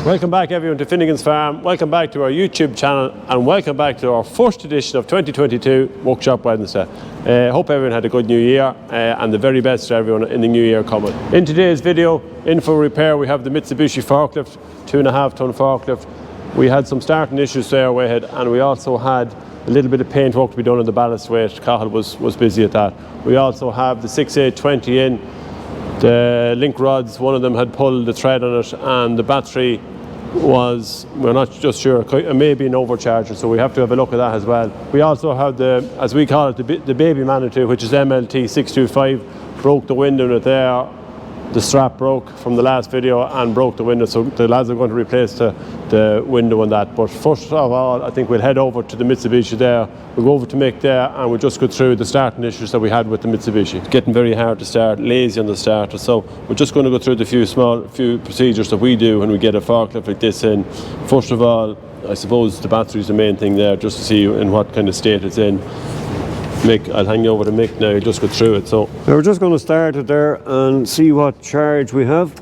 Welcome back everyone to Finnegan's Farm, welcome back to our YouTube channel and welcome back to our first edition of 2022 Workshop Wednesday. Hope everyone had a good new year and the very best to everyone in the new year coming. In today's video, in for repair, we have the Mitsubishi Forklift, 2.5 ton forklift. We had some starting issues there way ahead, and we also had a little bit of paint work to be done on the ballast weight. Cathal was busy at that. We also have the 6820 in. The link rods, one of them had pulled the thread on it, and the battery was, we're not just sure, it may be an overcharger, so we have to have a look at that as well. We also have the, as we call it, the baby Manitou, which is MLT 625, broke the window in it there. The strap broke from the last video and broke the window, so the lads are going to replace the window on that. But first of all, I think we'll head over to the Mitsubishi there. We'll go over to Mick there and we'll just go through the starting issues that we had with the Mitsubishi. It's getting very hard to start, lazy on the starter, so we're just going to go through the few procedures that we do when we get a forklift like this in. First of all, I suppose the battery is the main thing there, just to see in what kind of state it's in. Mick, I'll hang you over to Mick now, just go through it. So we're just going to start it there and see what charge we have.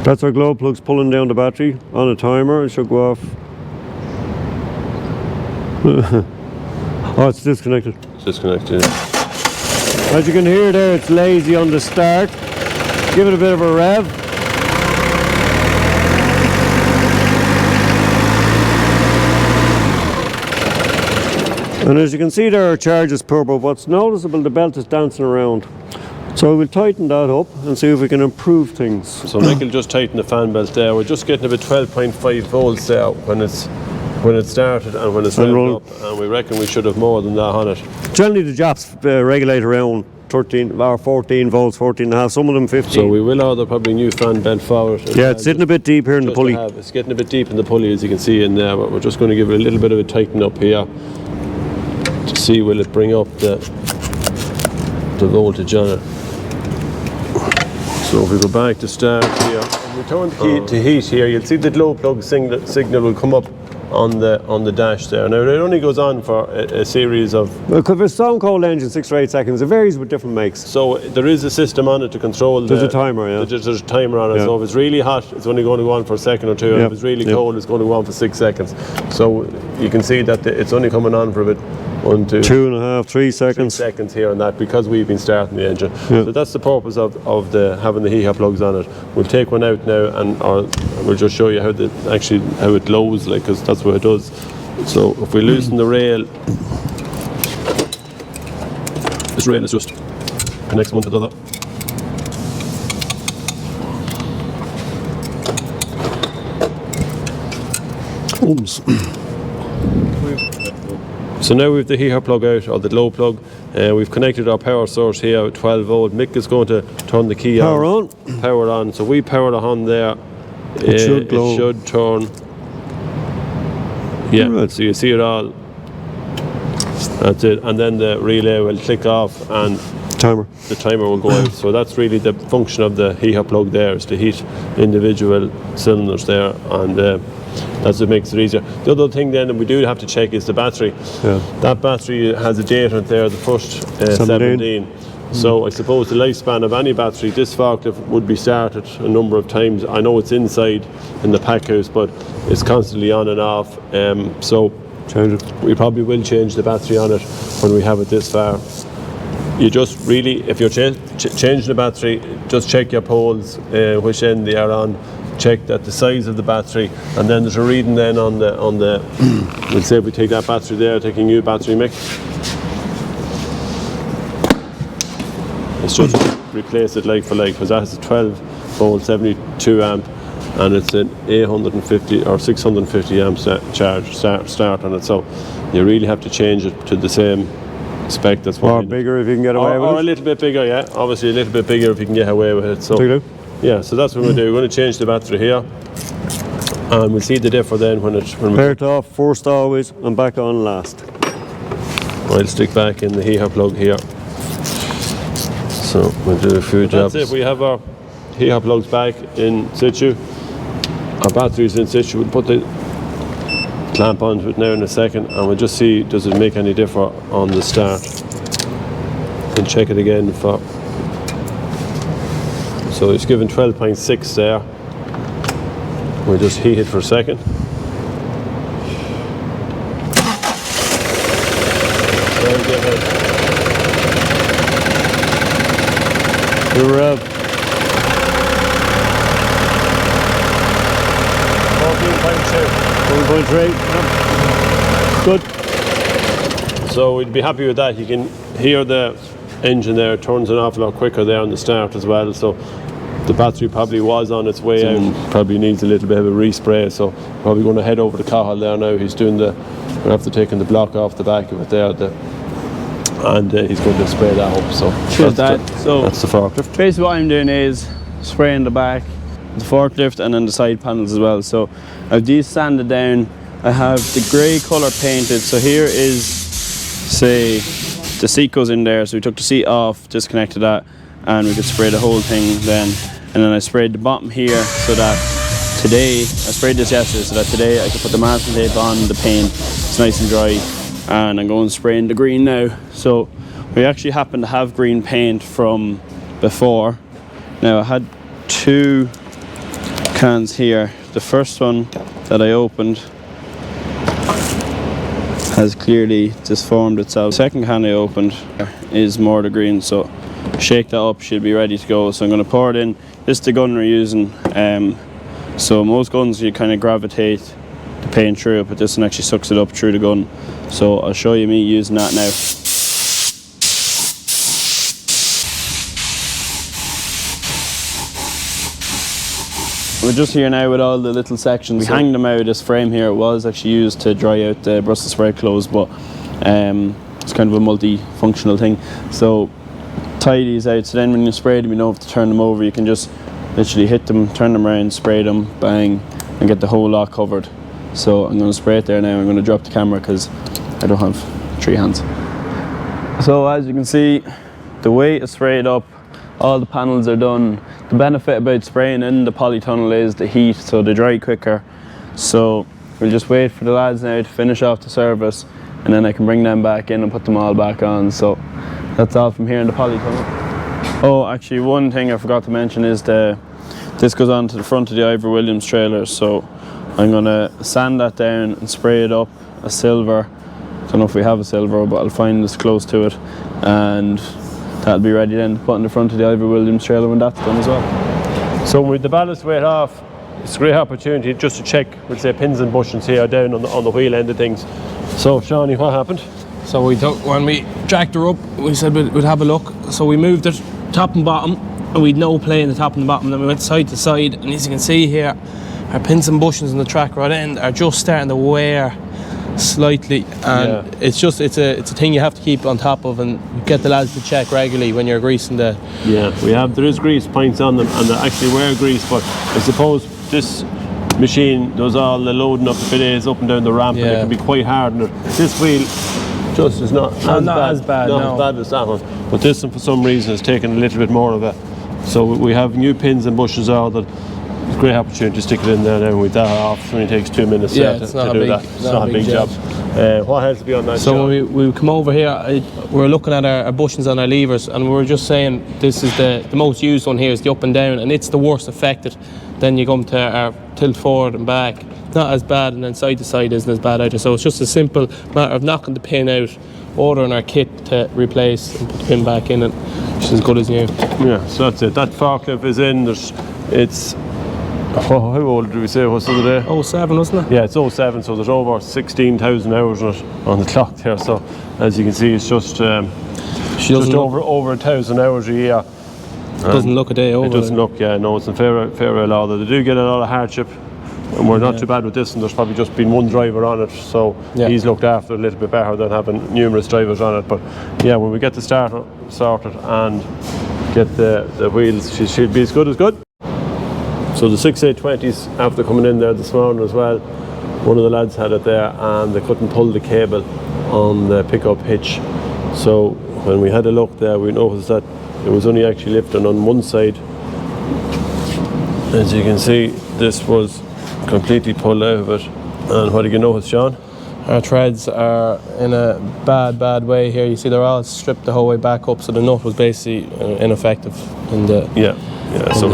That's our glow plugs pulling down the battery on a timer. It should go off. Oh, it's disconnected. It's disconnected. As you can hear there, it's lazy on the start. Give it a bit of a rev. And as you can see there, our charge is poor, but what's noticeable, the belt is dancing around. So we'll tighten that up and see if we can improve things. So Mick will just tighten the fan belt there. We're just getting about 12.5 volts there when it started and when it's revved up, and we reckon we should have more than that on it. Generally the Japs regulate around 13 or 14 volts, 14.5, some of them 15. So we will order probably new fan belt for it. Yeah, it's sitting a bit deep here in the pulley. It's getting a bit deep in the pulley, as you can see in there, but we're just going to give it a little bit of a tighten up here to see will it bring up the voltage on it. So if we go back to start here, if we turn the key to heat here, you'll see the glow plug signal will come up on the dash there. Now it only goes on for a series of... Well, because it's stone cold engine, 6 or 8 seconds. It varies with different makes. So there is a system on it to control There's a timer, yeah. There's a timer on it, yeah. So if it's really hot, it's only going to go on for a second or two, and if it's really cold, it's going to go on for 6 seconds. So you can see that it's only coming on for a bit. 1, 2, 2.5, 3 seconds. 3 seconds here and that, because we've been starting the engine. Yeah. So that's the purpose of having the heat plugs on it. We'll take one out now, and we'll just show you how it glows, like, because that's what it does. So if we loosen the rail, this rail is just connects one to the other. Oops. So now we've the heater plug out, or the glow plug. We've connected our power source here at 12 volt. Mick is going to turn the key on. Power on. So we power it on there. It should glow. It should turn. Yeah, right. So you see it all. That's it. And then the relay will click off and the timer will go out. So that's really the function of the heater plug there, is to heat individual cylinders there, and that's what makes it easier. The other thing then that we do have to check is the battery. Yeah. That battery has a date on it there, the first 17. So I suppose the lifespan of any battery, this forklift would be started a number of times. I know it's inside in the pack house, but it's constantly on and off. So change it. We probably will change the battery on it when we have it this far. You just really, if you're changing the battery, just check your poles, which end they are on. Check that the size of the battery, and then there's a reading then on the we'll say if we take that battery there, take a new battery, Mick. It's just replace it like for like, because that has a 12 volt 72 amp, and it's an 850 or 650 amp start on it. So you really have to change it to the same spec. That's what. Or bigger if you can get away with it. Or a little bit bigger, yeah. Obviously a little bit bigger if you can get away with it. So. Yeah, so that's what we're going to do. We're going to change the battery here, and we'll see the differ then when pair it off first always and back on last. I'll stick back in the heater plug here. So we'll do a few jobs. That's it. We have our heater plugs back in situ. Our battery's in situ. We'll put the clamp onto it now in a second, and we'll just see does it make any differ on the start. And check it again for. So it's given 12.6 there. We'll just heat it for a second. Very good. Good rev. 14.2. 1.3. Good. So we'd be happy with that. You can hear the engine there. It turns an awful lot quicker there on the start as well. So the battery probably was on its way out. Probably needs a little bit of a respray. So probably going to head over to Cathal there now. He's doing the. We're after taking the block off the back of it there. And he's going to spray that up. So that's the forklift. Basically what I'm doing is spraying the back, the forklift, and then the side panels as well. So I've these sanded down. I have the grey colour painted. So here is, say, the seat goes in there. So we took the seat off, disconnected that, and we could spray the whole thing then. And then I sprayed the bottom here so that today, I sprayed this yesterday so that today I could put the masking tape on the paint. It's nice and dry. And I'm going to spray in the green now. So we actually happen to have green paint from before. Now I had 2 cans here. The first one that I opened has clearly disformed itself. The second can I opened is more the green, so shake that up, should be ready to go. So I'm going to pour it in. This is the gun we're using. So most guns you kind of gravitate the paint through it, but this one actually sucks it up through the gun. So I'll show you me using that now. We're just here now with all the little sections. We hang them out of this frame here. It was actually used to dry out the Brussels sprout clothes, but it's kind of a multi-functional thing. So tie these out, so then when you spray them you don't have to turn them over. You can just literally hit them, turn them around, spray them, bang, and get the whole lot covered. So I'm going to spray it there now. I'm going to drop the camera because I don't have 3 hands. So as you can see, the weight is sprayed up, all the panels are done. The benefit about spraying in the polytunnel is the heat, so they dry quicker. So we'll just wait for the lads now to finish off the service, and then I can bring them back in and put them all back on. So that's all from here in the polytunnel. Oh, actually one thing I forgot to mention is this goes on to the front of the Ivor Williams trailer. So I'm going to sand that down and spray it up a silver. Don't know if we have a silver, but I'll find this close to it, and that'll be ready then to put in the front of the Ivor Williams trailer when that's done as well. So with the ballast weight off, it's a great opportunity just to check, we'll say, pins and bushings here down on the wheel end of things. So Shawnee, what happened? So we took, when we jacked her up, we said we'd have a look. So we moved it top and bottom, and we'd no play in the top and the bottom. Then we went side to side, and as you can see here, our pins and bushings on the track rod end are just starting to wear slightly, and it's a thing you have to keep on top of, and get the lads to check regularly when you're greasing the. There is grease points on them, and they actually wear grease, but I suppose this machine does all the loading up the bidets up and down the ramp, and it can be quite hard. And this wheel just is not as bad as that one, but this one for some reason has taken a little bit more of it. So we have new pins and bushings out. That it's a great opportunity to stick it in there now with that off. It only takes 2 minutes to do that. It's not a big job. What else to be on that? So when we come over here, we're looking at our bushings on our levers, and we were just saying this is the most used one here is the up and down, and it's the worst affected. Then you come to our tilt forward and back, not as bad, and then side to side isn't as bad either. So it's just a simple matter of knocking the pin out, ordering our kit to replace, and put the pin back in, and it's as good as new. Yeah, so that's it. That forklift is in. It's how old did we say it was the other day? 07, wasn't it? Yeah, it's 07, so there's over 16,000 hours on the clock there. So as you can see, it's just over 1,000 hours a year. It doesn't look a day over. It doesn't look, no, it's in fair law. They do get a lot of hardship, and we're not too bad with this, and there's probably just been one driver on it, so he's looked after a little bit better than having numerous drivers on it. But yeah, when we get the starter sorted and get the wheels, she should be as good as good. So the 6820s, after coming in there this morning as well, one of the lads had it there and they couldn't pull the cable on the pickup hitch. So when we had a look there, we noticed that it was only actually lifting on one side. As you can see, this was completely pulled out of it. And what did you notice, Sean? Our threads are in a bad way here. You see they're all stripped the whole way back up, so the nut was basically ineffective in the So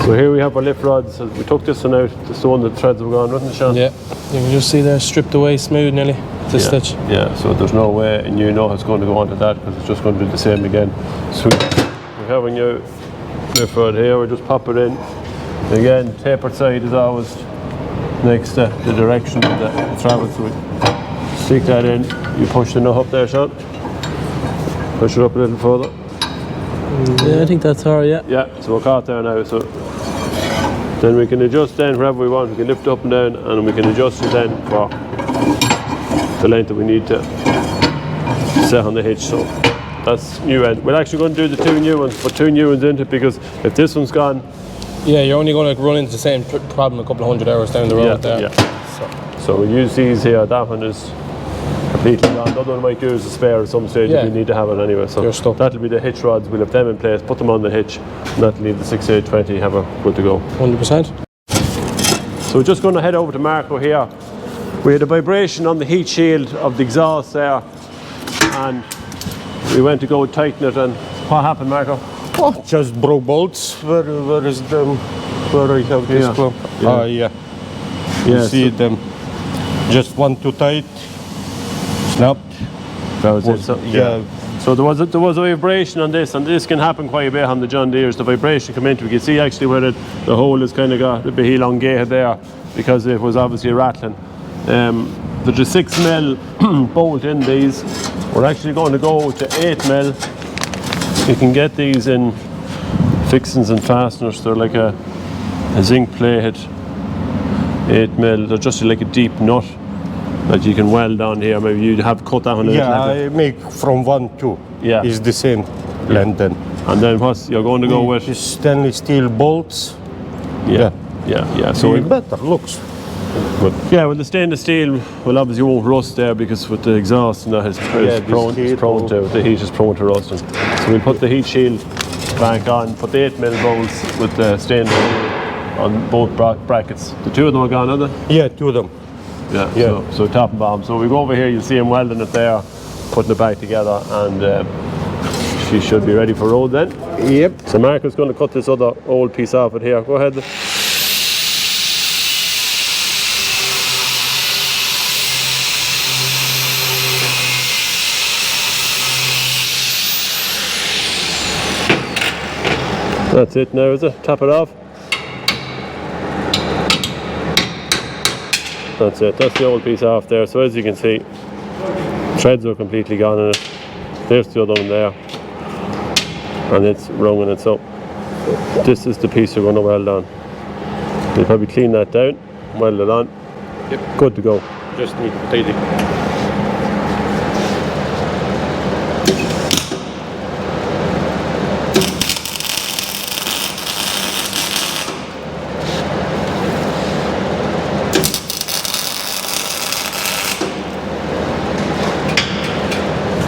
So here we have our lift rods. We took this one out, this is the one that the threads were gone, wasn't it, Sean? Yeah, you can just see they're stripped away smooth nearly, this stitch. Yeah, so there's no way, and you know it's going to go onto that because it's just going to do the same again. So we have a new lift rod here, we just pop it in. Again, tapered side is always next to the direction of the travel, so we stick that in. You push the nut up there, Sean. Push it up a little further. Yeah, I think that's her, yeah. Yeah, so we're caught there now. So then we can adjust then wherever we want. We can lift up and down, and we can adjust it then for the length that we need to set on the hitch. So that's new end. We're actually going to do the two new ones, put two new ones into it, because if this one's gone, yeah, you're only going to run into the same problem a couple of hundred hours down the road there. Yeah. So we use these here. That one is completely gone. The other one might do as a spare at some stage if we need to have it anyway. So you're stuck. that'll be the hitch rods. We'll have them in place, put them on the hitch, and that'll leave the 6820 have a good to go. 100%. So we're just going to head over to Marco here. We had a vibration on the heat shield of the exhaust there, and we went to go tighten it, and what happened, Marco? Oh, just broke bolts. Where is them? Where I have this clamp? Yeah. You see them. Just one too tight. Snapped. That was it. So, Yeah. So there was a vibration on this, and this can happen quite a bit on the John Deere's. The vibration come into. We can see actually where the hole has kind of got a bit elongated there because it was obviously rattling. There's a 6mm bolt in these. We're actually going to go to 8mm. You can get these in fixings and fasteners. They're like a zinc plated 8mm. They're just like a deep nut that you can weld on here. Maybe you have cut that one. Yeah, I make from 1-2. Yeah. It's the same length then. And then what you're going to go with? It's stainless steel bolts. Yeah. So it better looks good. yeah, well the stainless steel, well obviously won't rust there because with the exhaust and that it's prone to, the heat is prone to rusting. So we'll put the heat shield back on, put the 8mm bolts with the stainless steel on both brackets. The two of them are gone, are they? Yeah, two of them. Yeah. So top and bottom. So we go over here, you'll see him welding it there, putting it back together, and she should be ready for road then. Yep. So Marco's going to cut this other old piece off it here. Go ahead. That's it now, is it? Tap it off. That's it, that's the old piece off there. So as you can see, threads are completely gone in it. There's the other one there. And it's wrong in it. So this is the piece we're going to weld on. We'll probably clean that down, weld it on. Yep. Good to go. Just need to tidy.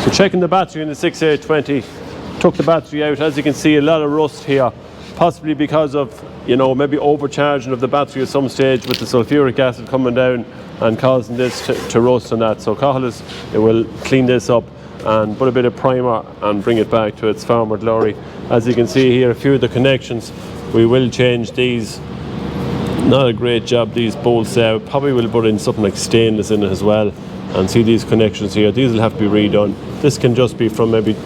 So checking the battery in the 6820, took the battery out. As you can see, a lot of rust here, possibly because of, you know, maybe overcharging of the battery at some stage with the sulfuric acid coming down and causing this to rust and that. So Cathal will clean this up and put a bit of primer and bring it back to its former glory. As you can see here, a few of the connections, we will change these. Not a great job, these bolts there. Probably will put in something like stainless in it as well. And see these connections here, these will have to be redone. This can just be from maybe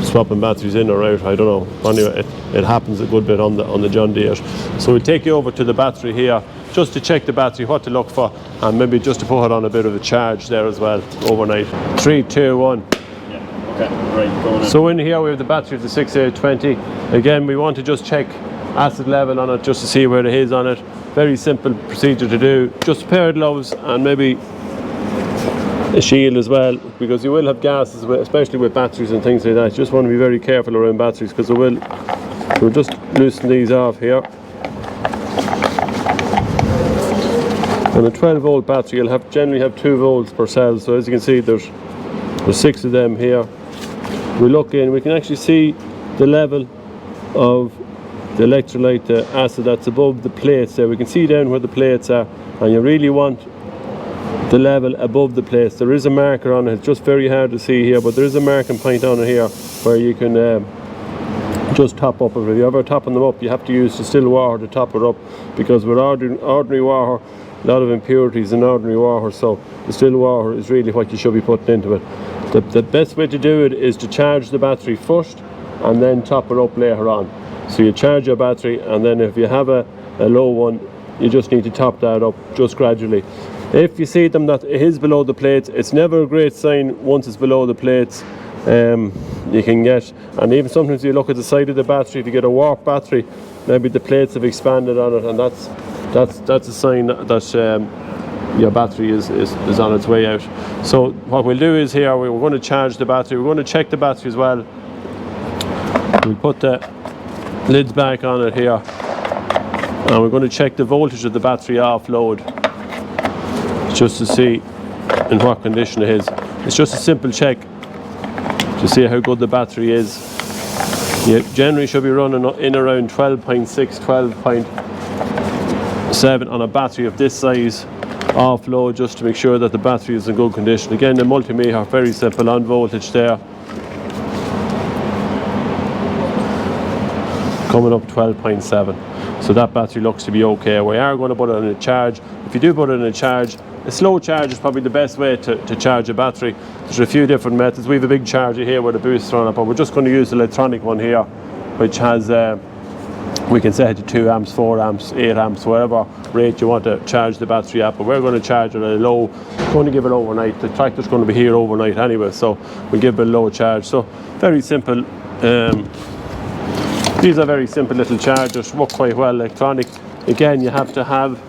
swapping batteries in or out, I don't know. Anyway, it happens a good bit on the John Deere. So we'll take you over to the battery here, just to check the battery, what to look for, and maybe just to put it on a bit of a charge there as well, overnight. 3, 2, 1. Okay, right, going in. So in here we have the battery of the 6820. Again, we want to just check acid level on it, just to see where it is on it. Very simple procedure to do. Just a pair of gloves and maybe a shield as well, because you will have gases, especially with batteries and things like that. You just want to be very careful around batteries, because we'll just loosen these off here. And a 12 volt battery, you'll generally have 2 volts per cell. So as you can see, there's 6 of them here. We look in, we can actually see the level of the electrolyte, the acid that's above the plates there. We can see down where the plates are, and you really want the level above the plates. There is a marker on it, it's just very hard to see here, but there is a marking point on it here where you can just top up. If you're ever topping them up, you have to use distilled water to top it up, because with ordinary water, a lot of impurities in ordinary water, so distilled water is really what you should be putting into it. The best way to do it is to charge the battery first and then top it up later on. So you charge your battery, and then if you have a low one, you just need to top that up just gradually. If you see them that it is below the plates, it's never a great sign once it's below the plates. You can get, and even sometimes you look at the side of the battery to get a warped battery, maybe the plates have expanded on it, and that's a sign that your battery is on its way out. So what we'll do is here, we're going to charge the battery, we're going to check the battery as well. We'll put the lids back on it here, and we're going to check the voltage of the battery off load, just to see in what condition it is. It's just a simple check to see how good the battery is. You generally should be running in around 12.6, 12.7 on a battery of this size off load, just to make sure that the battery is in good condition. Again, the multimeter, very simple, on voltage there, coming up 12.7. So that battery looks to be okay. We are going to put it on a charge. If you do put it in a charge, a slow charge is probably the best way to charge a battery. There's a few different methods. We have a big charger here with a booster on it, but we're just going to use the electronic one here, which has, we can set it to 2 amps, 4 amps, 8 amps, whatever rate you want to charge the battery at. But we're going to charge it at a low, going to give it overnight. The tractor's going to be here overnight anyway, so we'll give it a low charge. So very simple. These are very simple little chargers, work quite well, electronic. Again, you have to have,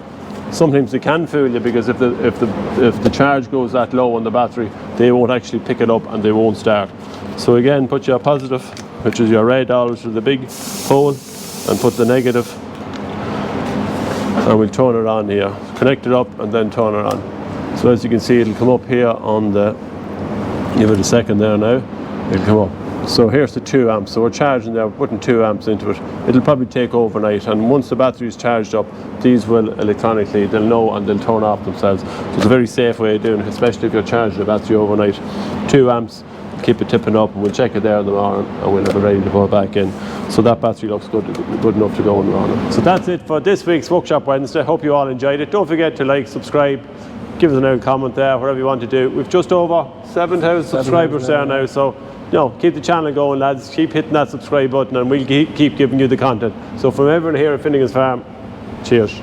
sometimes they can fool you, because if the charge goes that low on the battery, they won't actually pick it up and they won't start. So again, put your positive, which is your red always through the big hole, and put the negative, and we'll turn it on here. Connect it up and then turn it on. So as you can see, it'll come up here on the, give it a second there now, it'll come up. So here's the 2 amps, so we're charging there, we're putting 2 amps into it. It'll probably take overnight, and once the battery is charged up, these will electronically, they'll know and they'll turn off themselves. So it's a very safe way of doing it, especially if you're charging the battery overnight. 2 amps, keep it tipping up, and we'll check it there in the morning, and we'll have it ready to put it back in. So that battery looks good enough to go in the morning. So that's it for this week's Workshop Wednesday. Hope you all enjoyed it. Don't forget to like, subscribe, give us a comment there, whatever you want to do. We've just over 7,000 subscribers there now, so keep the channel going, lads. Keep hitting that subscribe button, and we'll keep giving you the content. So from everyone here at Finnegan's Farm, cheers.